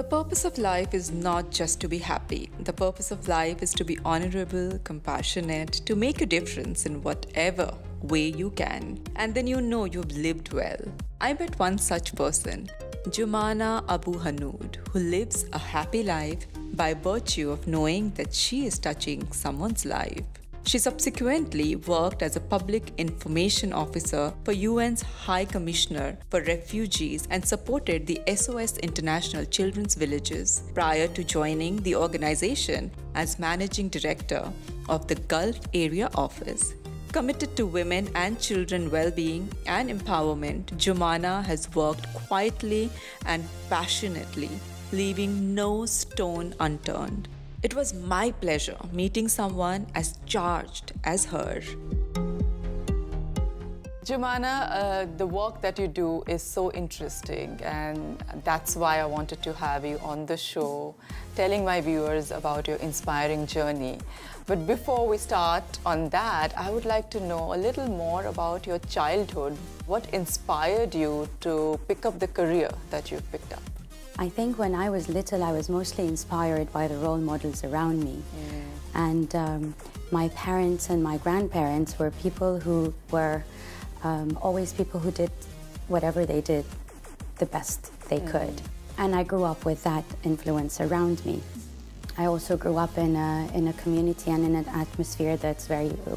The purpose of life is not just to be happy. The purpose of life is to be honorable, compassionate, to make a difference in whatever way you can. And then you know you've lived well. I met one such person, Jumana Abu-Hannoud, who lives a happy life by virtue of knowing that she is touching someone's life. She subsequently worked as a public information officer for UN's High Commissioner for Refugees and supported the SOS International Children's Villages prior to joining the organization as managing director of the Gulf Area Office. Committed to women and children well-being and empowerment, Jumana has worked quietly and passionately, leaving no stone unturned. It was my pleasure meeting someone as charged as her. Jumana, the work that you do is so interesting, and that's why I wanted to have you on the show, telling my viewers about your inspiring journey. But before we start on that, I would like to know a little more about your childhood. What inspired you to pick up the career that you've picked up? I think when I was little, I was mostly inspired by the role models around me. And my parents and my grandparents were people who were always people who did whatever they did the best they could. And I grew up with that influence around me. I also grew up in a community and in an atmosphere that's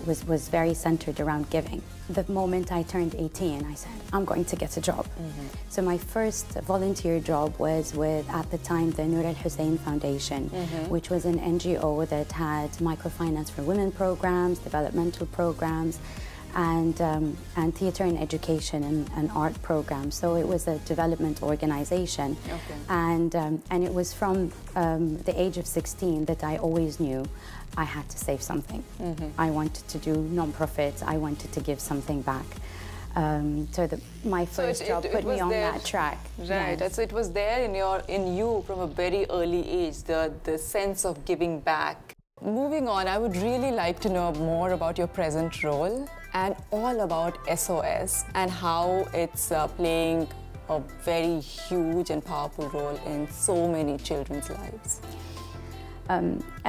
was very centered around giving. The moment I turned 18, I said, I'm going to get a job. So my first volunteer job was with, at the time, the Noor al-Hussein Foundation, which was an NGO that had microfinance for women programs, developmental programs, and theater and education and art programs. So it was a development organization. And it was from the age of 16 that I always knew I had to save something. I wanted to do non-profits. I wanted to give something back. So my first job put me on that track. Right. Yes. So it was there in you from a very early age, the sense of giving back. Moving on, I would really like to know more about your present role and all about SOS and how it's playing a very huge and powerful role in so many children's lives.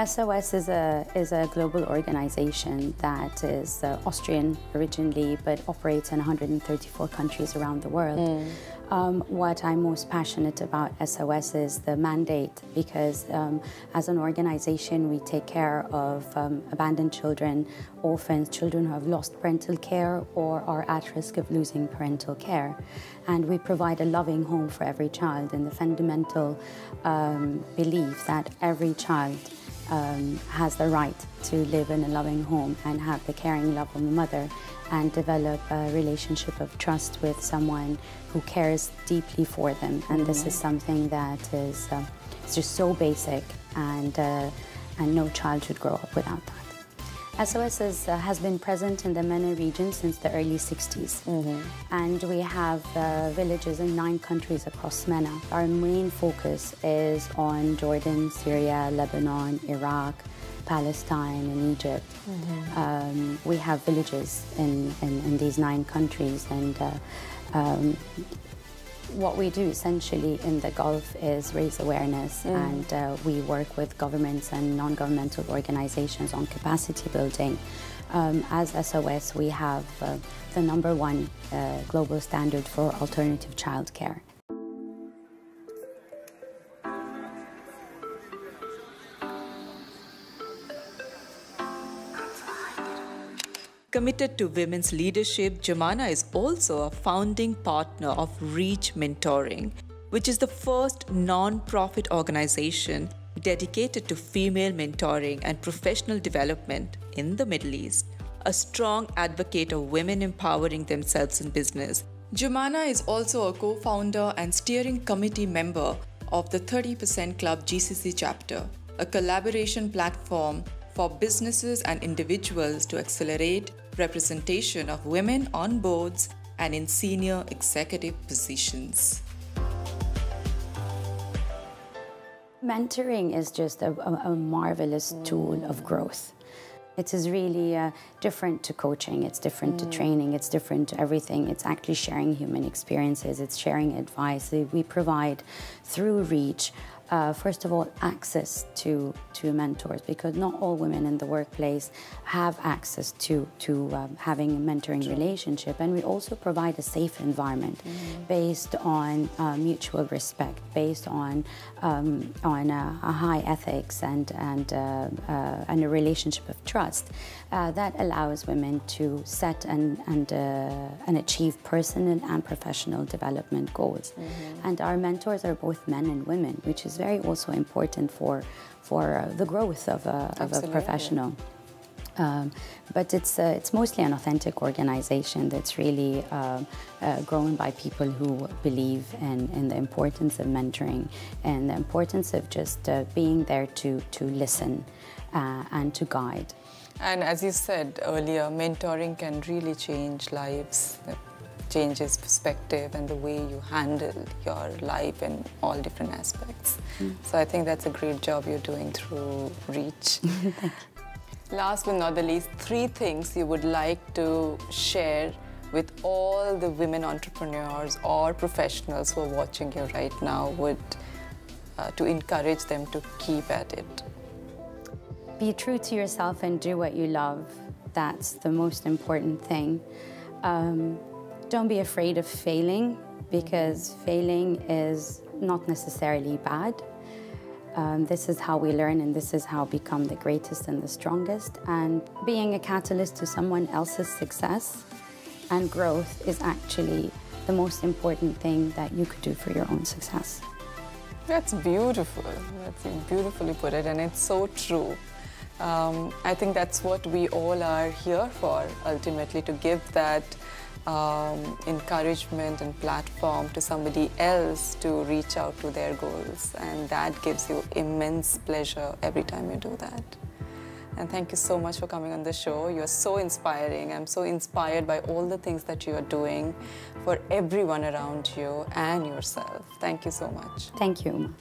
SOS is a global organization that is Austrian originally, but operates in 134 countries around the world. What I'm most passionate about SOS is the mandate, because as an organization we take care of abandoned children, orphans, children who have lost parental care or are at risk of losing parental care. And we provide a loving home for every child in the fundamental belief that every child has the right to live in a loving home and have the caring love of a mother and develop a relationship of trust with someone who cares deeply for them. And this is something that is it's just so basic, and no child should grow up without that. SOS has been present in the MENA region since the early 60s. And we have villages in 9 countries across MENA. Our main focus is on Jordan, Syria, Lebanon, Iraq, Palestine, and Egypt. We have villages in these 9 countries, and what we do essentially in the Gulf is raise awareness, and we work with governments and non-governmental organizations on capacity building. As SOS, we have the #1 global standard for alternative childcare. Committed to women's leadership, Jumana is also a founding partner of Reach Mentoring, which is the first non-profit organization dedicated to female mentoring and professional development in the Middle East. A strong advocate of women empowering themselves in business, Jumana is also a co-founder and steering committee member of the 30% Club GCC chapter, a collaboration platform for businesses and individuals to accelerate representation of women on boards and in senior executive positions. Mentoring is just a marvelous tool of growth. It is really different to coaching, it's different to training, it's different to everything. It's actually sharing human experiences, it's sharing advice. We provide, through Reach, first of all, access to mentors, because not all women in the workplace have access to having a mentoring relationship. And we also provide a safe environment based on mutual respect, based on a high ethics and a relationship of trust that allows women to set and achieve personal and professional development goals. And our mentors are both men and women, which is very also important for the growth of a professional. But it's mostly an authentic organization that's really grown by people who believe in the importance of mentoring and the importance of just being there to listen and to guide. And as you said earlier, mentoring can really change lives. It changes perspective and the way you handle your life in all different aspects. So I think that's a great job you're doing through Reach. Thank you. Last but not the least, 3 things you would like to share with all the women entrepreneurs or professionals who are watching you right now, to encourage them to keep at it. Be true to yourself and do what you love. That's the most important thing. Don't be afraid of failing, because failing is not necessarily bad. This is how we learn, and this is how we become the greatest and the strongest. And being a catalyst to someone else's success and growth is actually the most important thing that you could do for your own success. That's beautiful. That's beautifully put it, and it's so true. I think that's what we all are here for, ultimately, to give that encouragement and platform to somebody else to reach out to their goals. And that gives you immense pleasure every time you do that. And thank you so much for coming on the show. You're so inspiring. I'm so inspired by all the things that you are doing for everyone around you and yourself. Thank you so much. Thank you, Uma.